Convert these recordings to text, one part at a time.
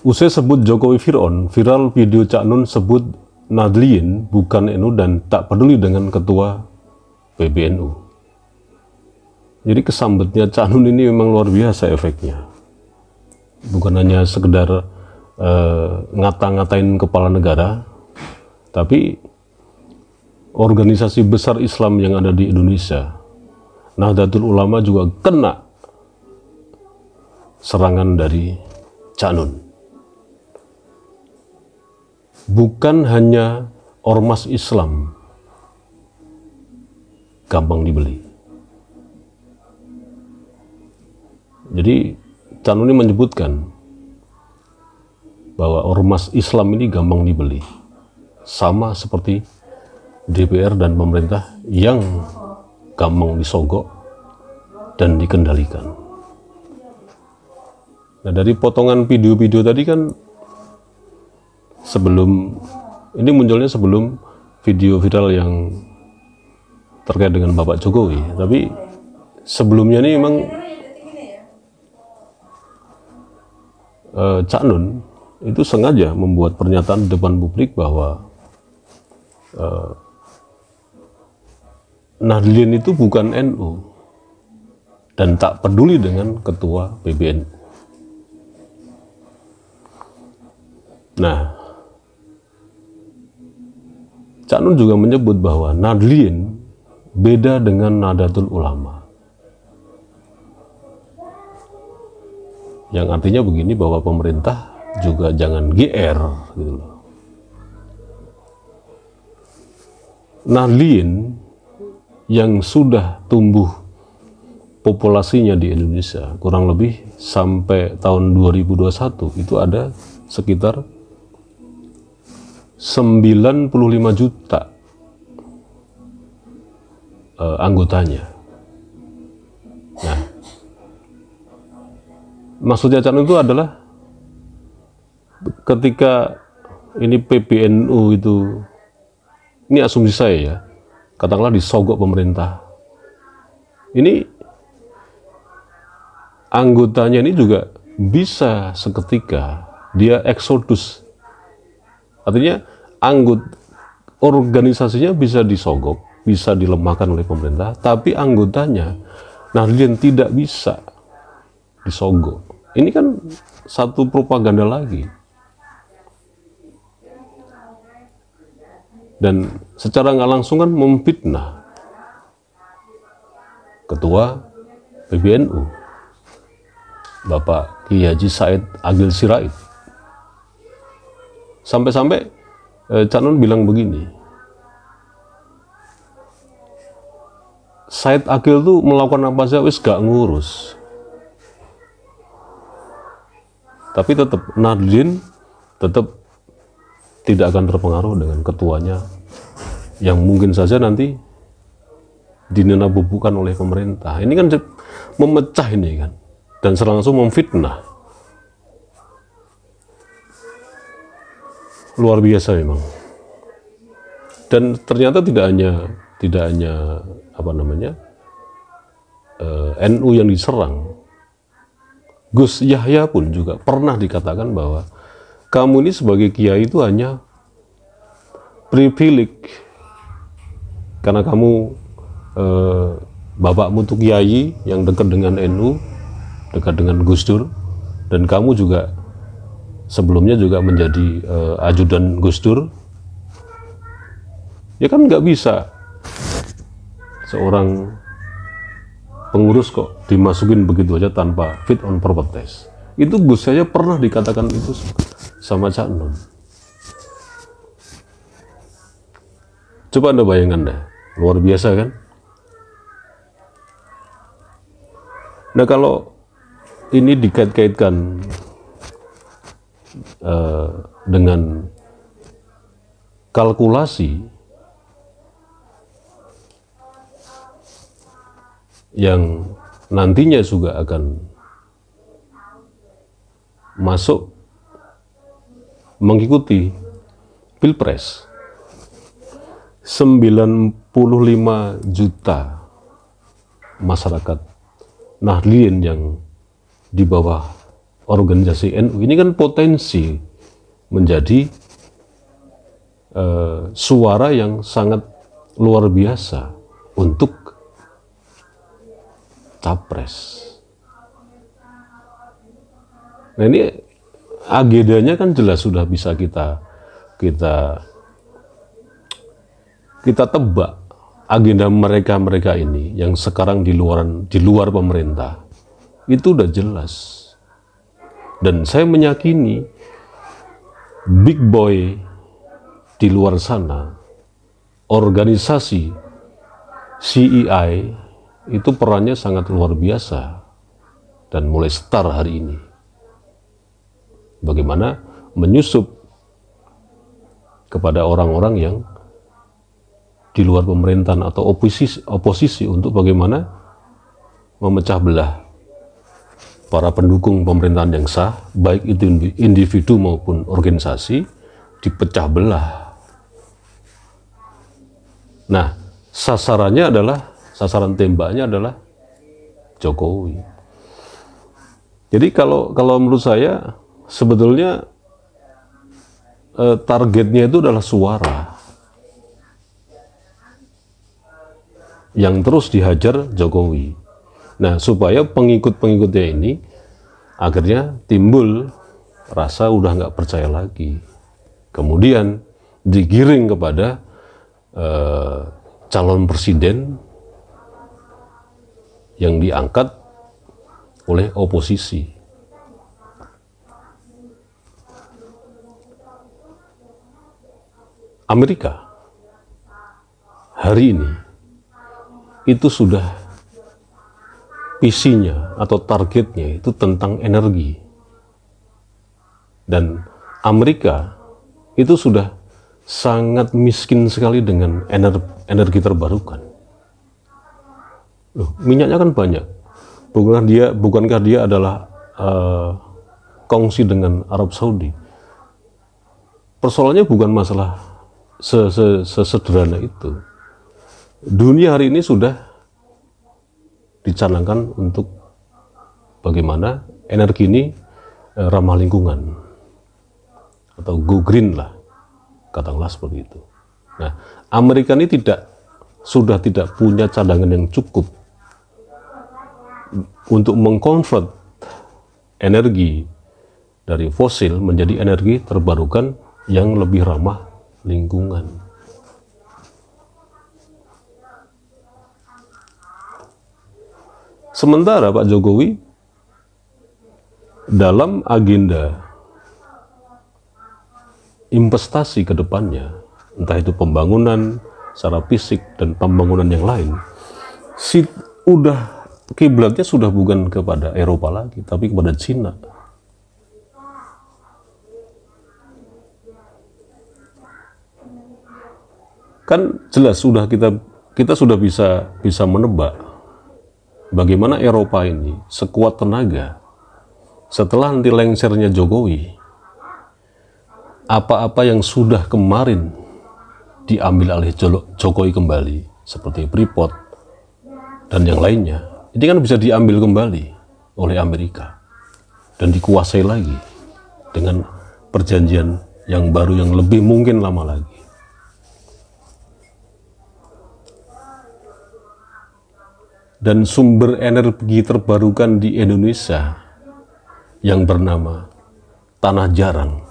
Usai sebut Jokowi Fir'aun, viral video Cak Nun sebut Nahdliyin bukan NU dan tak peduli dengan ketua PBNU. Jadi kesambetnya Cak Nun ini memang luar biasa efeknya. Bukan hanya sekedar ngata-ngatain kepala negara, tapi organisasi besar Islam yang ada di Indonesia, Nahdlatul Ulama, juga kena serangan dari Cak Nun. Bukan hanya ormas Islam gampang dibeli. Jadi Cak Nun ini menyebutkan bahwa ormas Islam ini gampang dibeli, sama seperti DPR dan pemerintah yang gampang disogok dan dikendalikan. Nah, dari potongan video-video tadi kan, ini munculnya sebelum video viral yang terkait dengan Bapak Jokowi, tapi sebelumnya ini memang Cak Nun itu sengaja membuat pernyataan di depan publik bahwa Nahdliyin itu bukan NU dan tak peduli dengan ketua PBNU. Nah, Cak Nun juga menyebut bahwa Nahdliyin beda dengan Nahdlatul Ulama, yang artinya begini, bahwa pemerintah juga jangan GR gitu loh. Nahdliyin yang sudah tumbuh populasinya di Indonesia kurang lebih sampai tahun 2021 itu ada sekitar 95 juta anggotanya. Nah, maksudnya Cak Nun itu adalah ketika ini PBNU itu, ini asumsi saya ya, katakanlah disogok pemerintah, ini anggotanya ini juga bisa seketika dia eksodus. Artinya organisasinya bisa disogok, bisa dilemahkan oleh pemerintah, tapi anggotanya Nahdliyin tidak bisa disogok. Ini kan satu propaganda lagi. Dan secara nggak langsung kan memfitnah ketua PBNU, Bapak Kiai Haji Said Agil Sirait. Sampai-sampai Cak Nun bilang begini, Said Agil tuh melakukan apa saja wis gak ngurus. Tapi tetap Nahdliyin tetap tidak akan terpengaruh dengan ketuanya yang mungkin saja nanti dinena-bubukan oleh pemerintah. Ini kan memecah ini kan, dan langsung memfitnah. Luar biasa memang. Dan ternyata tidak hanya apa namanya NU yang diserang. Gus Yahya pun juga pernah dikatakan bahwa kamu ini sebagai kiai itu hanya privilege karena kamu bapakmu tuh kiai yang dekat dengan NU, dekat dengan Gus Dur, dan kamu juga sebelumnya juga menjadi ajudan Gus Dur. Ya kan nggak bisa seorang pengurus kok dimasukin begitu aja tanpa fit on proper test. Itu Gus saya pernah dikatakan itu sama Cak Nun. Coba Anda bayangkan deh, luar biasa kan? Nah, kalau ini dikait-kaitkan dengan kalkulasi yang nantinya juga akan masuk mengikuti Pilpres, 95 juta masyarakat Nahdliyin yang di bawah organisasi NU ini kan potensi menjadi suara yang sangat luar biasa untuk capres. Nah ini agendanya kan jelas sudah bisa kita tebak. Agenda mereka ini yang sekarang di luar pemerintah itu udah jelas. Dan saya meyakini big boy di luar sana, organisasi CEI itu perannya sangat luar biasa dan mulai start hari ini. Bagaimana menyusup kepada orang-orang yang di luar pemerintahan atau oposisi untuk bagaimana memecah belah para pendukung pemerintahan yang sah, baik itu individu maupun organisasi, dipecah belah. Nah, sasaran tembaknya adalah Jokowi. Jadi kalau menurut saya sebetulnya targetnya itu adalah suara yang terus dihajar Jokowi. Nah, supaya pengikut-pengikutnya ini akhirnya timbul rasa udah nggak percaya lagi. Kemudian digiring kepada calon presiden yang diangkat oleh oposisi. Amerika hari ini itu sudah visinya atau targetnya itu tentang energi. Dan Amerika itu sudah sangat miskin sekali dengan energi terbarukan. Loh, minyaknya kan banyak. Bukankah dia adalah kongsi dengan Arab Saudi? Persoalannya bukan masalah sesederhana itu. Dunia hari ini sudah dicanangkan untuk bagaimana energi ini ramah lingkungan atau go green lah, katakanlah seperti itu. Nah, Amerika ini sudah tidak punya cadangan yang cukup untuk mengkonvert energi dari fosil menjadi energi terbarukan yang lebih ramah lingkungan. Sementara Pak Jokowi dalam agenda investasi ke depannya, entah itu pembangunan secara fisik dan pembangunan yang lain, kiblatnya sudah bukan kepada Eropa lagi, tapi kepada Cina. Kan jelas sudah kita sudah bisa menebak bagaimana Eropa ini sekuat tenaga setelah nanti lengsernya Jokowi, apa-apa yang sudah kemarin diambil oleh Jokowi kembali seperti Freeport dan yang lainnya, ini kan bisa diambil kembali oleh Amerika dan dikuasai lagi dengan perjanjian yang baru yang lebih mungkin lama lagi. Dan sumber energi terbarukan di Indonesia yang bernama tanah jarang,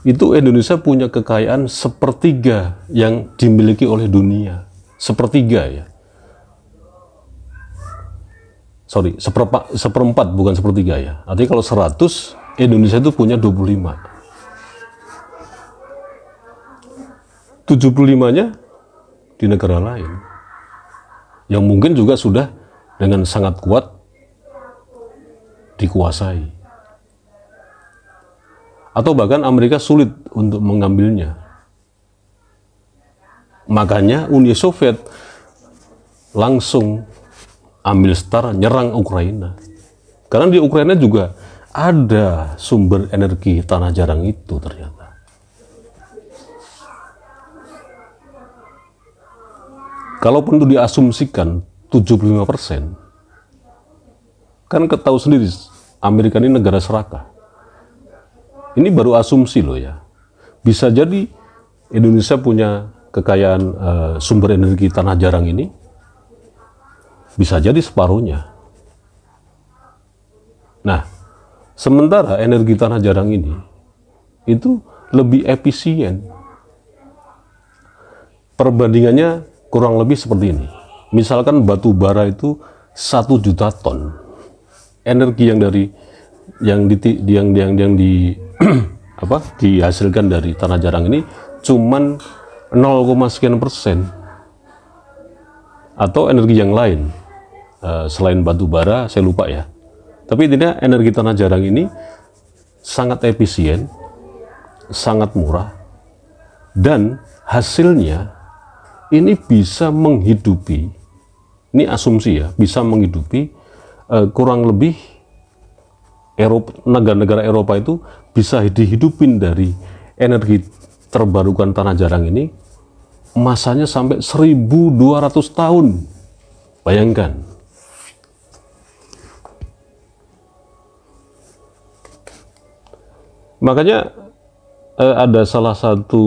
itu Indonesia punya kekayaan sepertiga yang dimiliki oleh dunia. Sepertiga ya. Sorry, seperempat bukan sepertiga ya. Artinya kalau 100, Indonesia itu punya 25. 75-nya di negara lain yang mungkin juga sudah dengan sangat kuat dikuasai, atau bahkan Amerika sulit untuk mengambilnya. Makanya Uni Soviet langsung ambil start nyerang Ukraina, karena di Ukraina juga ada sumber energi tanah jarang itu ternyata. Kalaupun itu diasumsikan 75%, kan ketahui sendiri Amerika ini negara serakah. Ini baru asumsi loh ya. Bisa jadi Indonesia punya kekayaan sumber energi tanah jarang ini, bisa jadi separuhnya. Nah, sementara energi tanah jarang ini itu lebih efisien. Perbandingannya kurang lebih seperti ini. Misalkan batu bara itu 1 juta ton. Energi yang dihasilkan dari tanah jarang ini cuman 0, sekian persen. Atau energi yang lain selain batu bara, saya lupa ya. Tapi intinya energi tanah jarang ini sangat efisien, sangat murah, dan hasilnya ini bisa menghidupi, ini asumsi ya, bisa menghidupi kurang lebih negara-negara Eropa itu bisa dihidupin dari energi terbarukan tanah jarang ini, masanya sampai 1200 tahun. Bayangkan. Makanya ada salah satu,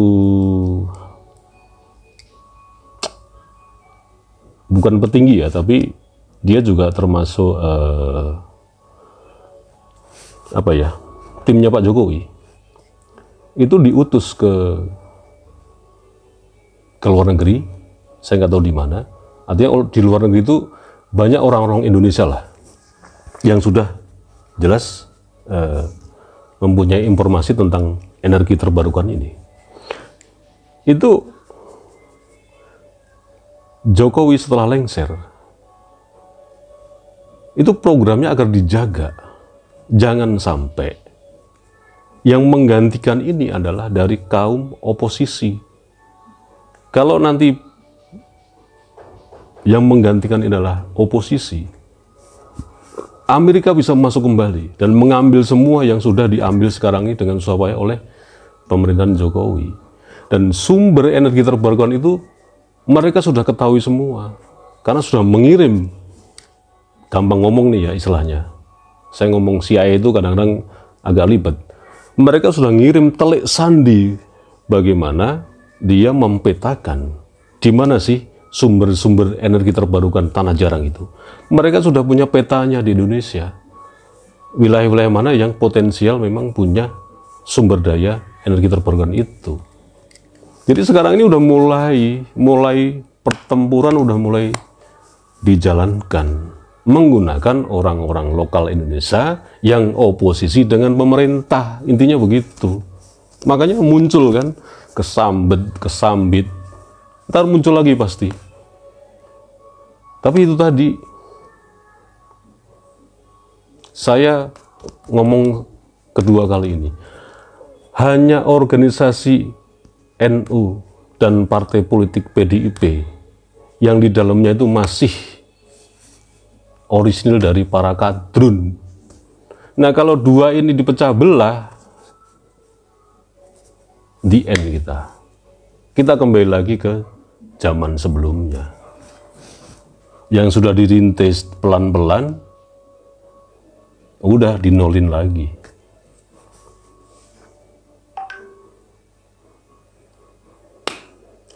bukan petinggi ya, tapi dia juga termasuk timnya Pak Jokowi, itu diutus ke luar negeri, saya nggak tahu di mana. Artinya di luar negeri itu banyak orang-orang Indonesia lah yang sudah jelas mempunyai informasi tentang energi terbarukan ini. Itu Jokowi setelah lengser, itu programnya agar dijaga. Jangan sampai yang menggantikan ini adalah dari kaum oposisi. Kalau nanti yang menggantikan ini adalah oposisi, Amerika bisa masuk kembali dan mengambil semua yang sudah diambil sekarang ini dengan susah payah oleh pemerintahan Jokowi. Dan sumber energi terbarukan itu mereka sudah ketahui semua, karena sudah mengirim, gampang ngomong nih ya istilahnya, saya ngomong CIA itu kadang-kadang agak ribet, mereka sudah ngirim telik sandi bagaimana dia mempetakan di mana sih sumber-sumber energi terbarukan tanah jarang itu. Mereka sudah punya petanya di Indonesia, wilayah-wilayah mana yang potensial memang punya sumber daya energi terbarukan itu. Jadi sekarang ini udah mulai pertempuran udah mulai dijalankan menggunakan orang-orang lokal Indonesia yang oposisi dengan pemerintah, intinya begitu. Makanya muncul kan kesambit, ntar muncul lagi pasti. Tapi itu tadi saya ngomong kedua kali ini, hanya organisasi NU dan partai politik PDIP yang di dalamnya itu masih orisinil dari para kadrun. Nah, kalau dua ini dipecah belah, the end kita kembali lagi ke zaman sebelumnya yang sudah dirintis pelan-pelan, udah dinolin lagi.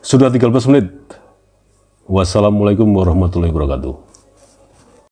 Sudah 13 menit. Wassalamualaikum warahmatullahi wabarakatuh.